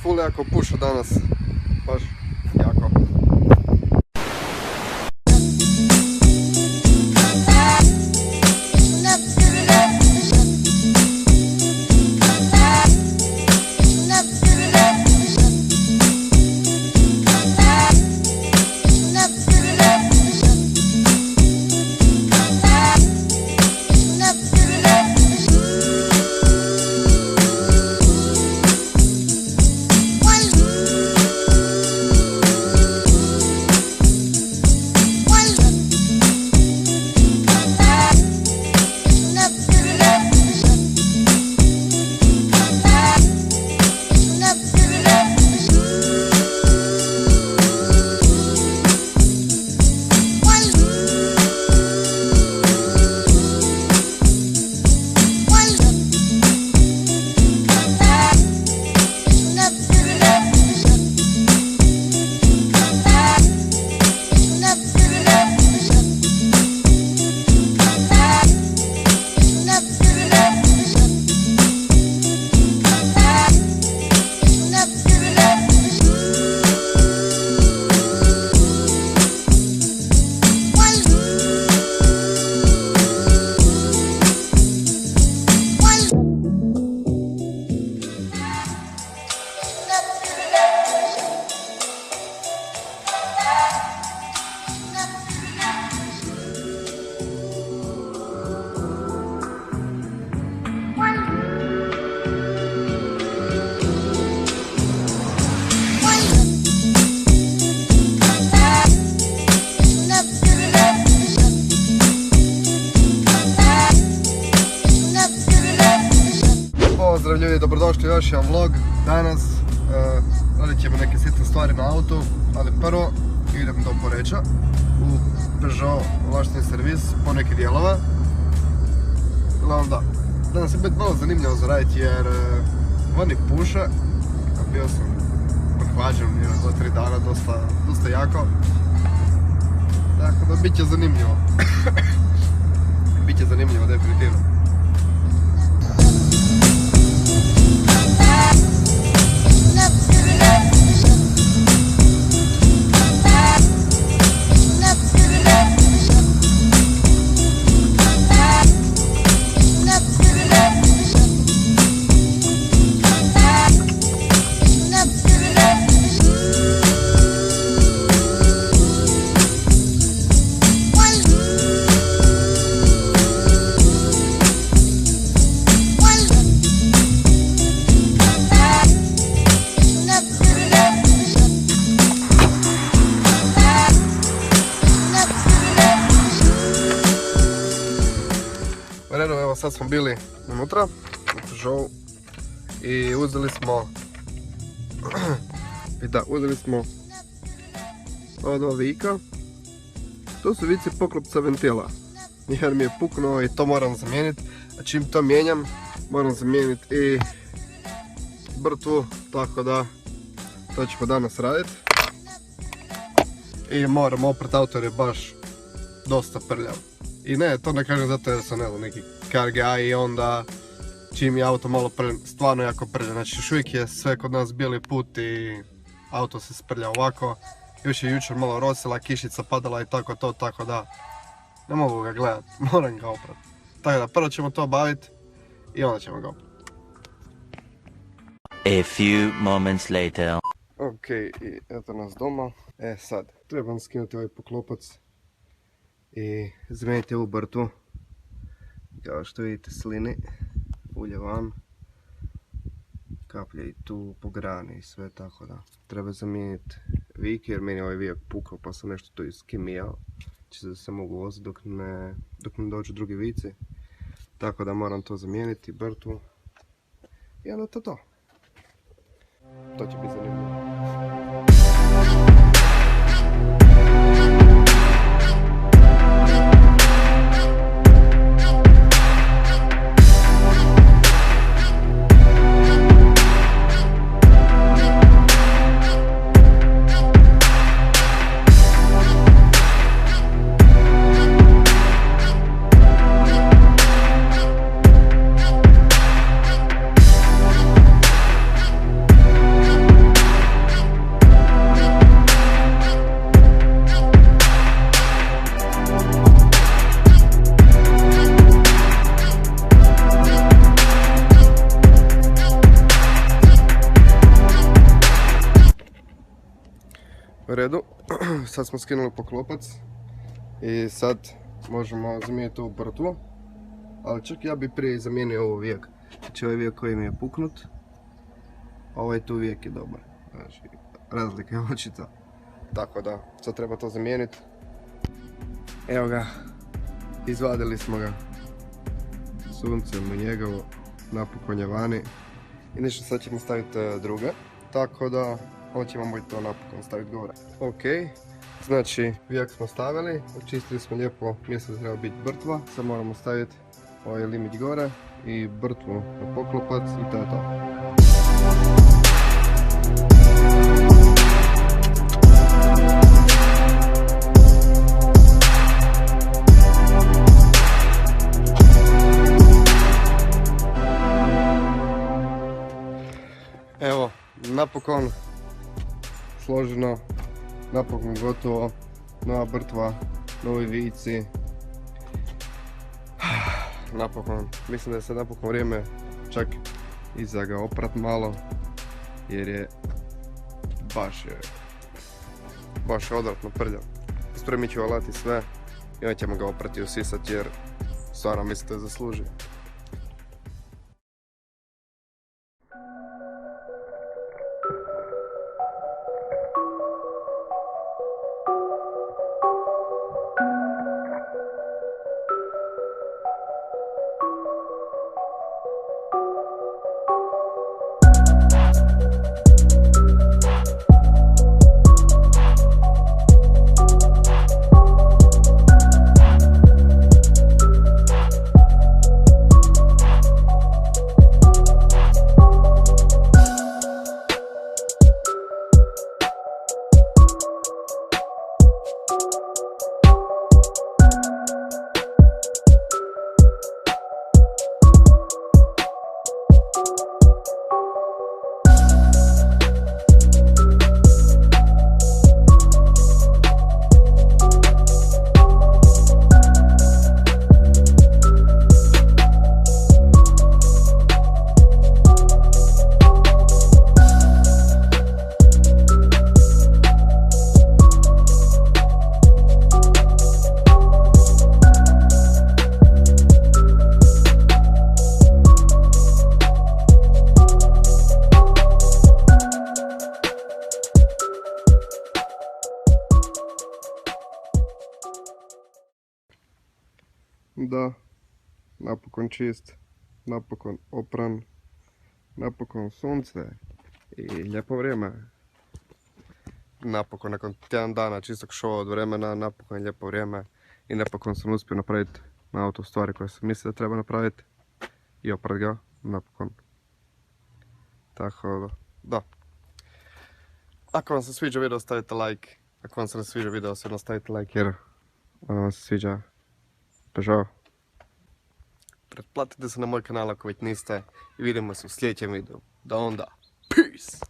ful jako puša danas, baš jako. Pozdrav ljudi, dobrodošli u još jedan vlog. Danas radit ćemo neke sitne stvari na autu, ali prvo idem do Poreča u Peugeot ovlašteni servis po neke dijelova. Da, danas je biti malo zanimljivo za raditi jer vani puša, a bio sam prehlađen do 3 dana, dosta jako. Tako da bit će zanimljivo. Bit će zanimljivo definitivno. Evo sad smo bili unutra u Peugeotu i uzeli smo ova dva vika. To su vici poklopca ventila jer mi je puknuo i to moram zamijeniti, a čim to mijenjam moram zamijeniti i brtvu, tako da to ćemo danas raditi. I moram oprat auto jer je baš dosta prljav. I ne, to ne kažem zato jer sam neki car guy i onda čim je auto malo prljav, stvarno jako prljav. Znači još uvijek je sve kod nas bijeli put i auto se sprlja ovako. Još je jučer malo rosila, kišica padala i tako da ne mogu ga gledat, moram ga oprat. Tako da prvo ćemo to obaviti i onda ćemo ga oprat. A few moments later. Ok, i eto nas doma. Sad, trebam skinuti ovaj poklopac i zamijeniti ovu brtu. Kao što vidite slini, ulje van, kaplje i tu po grani i sve, tako da treba zamijeniti vijek jer meni ovaj vijak pukao pa sam nešto tu iskemijao. Čisto da se mogu voziti dok ne dođu drugi vici. Tako da moram to zamijeniti, brtu. I onda to. To će biti zanimljivo. U redu, sad smo skinuli poklopac i sad možemo zamijeniti ovu brtvu, ali čak ja bi prije zamijenio ovo vijek. Znači ovaj vijek koji mi je puknut, ovaj tu vijek je dobar, znači razlika je očita. Tako da, sad treba to zamijeniti. Evo ga, izvadili smo ga, sunce mu njegovo, napokon je vani i ništa, sad ćemo staviti druge, tako da hoćemo i to napokon staviti gore. Ok, znači vijak smo stavili, očistili smo lijepo mjesto da treba biti brtva, sad moramo staviti ovaj limić gore i brtvu na poklopac i to je to. Evo, napokon složeno, napokon gotovo, nova brtva, novi vici. Napokon, mislim da je sad napokon vrijeme čak i za ga oprat malo, jer je baš odvratno prljav. Spremit ću alat i sve i onda ćemo ga oprati i usisati jer stvarno mislim da je zaslužio. Da, napokon čist, napokon opran, napokon sunce i lijepo vrijeme. Napokon nakon tjedan dana čistog šova od vremena, napokon lijepo vrijeme i napokon sam uspio napraviti na auto stvari koje sam mislio da treba napraviti i oprat ga napokon. Tako da. Ako vam se sviđa video stavite like, ako vam se ne sviđa video sve stavite like jer vam se sviđa. Žao. Pretplatite se na moj kanal ako već niste i vidimo se u sljedećem videu. Do onda. Peace!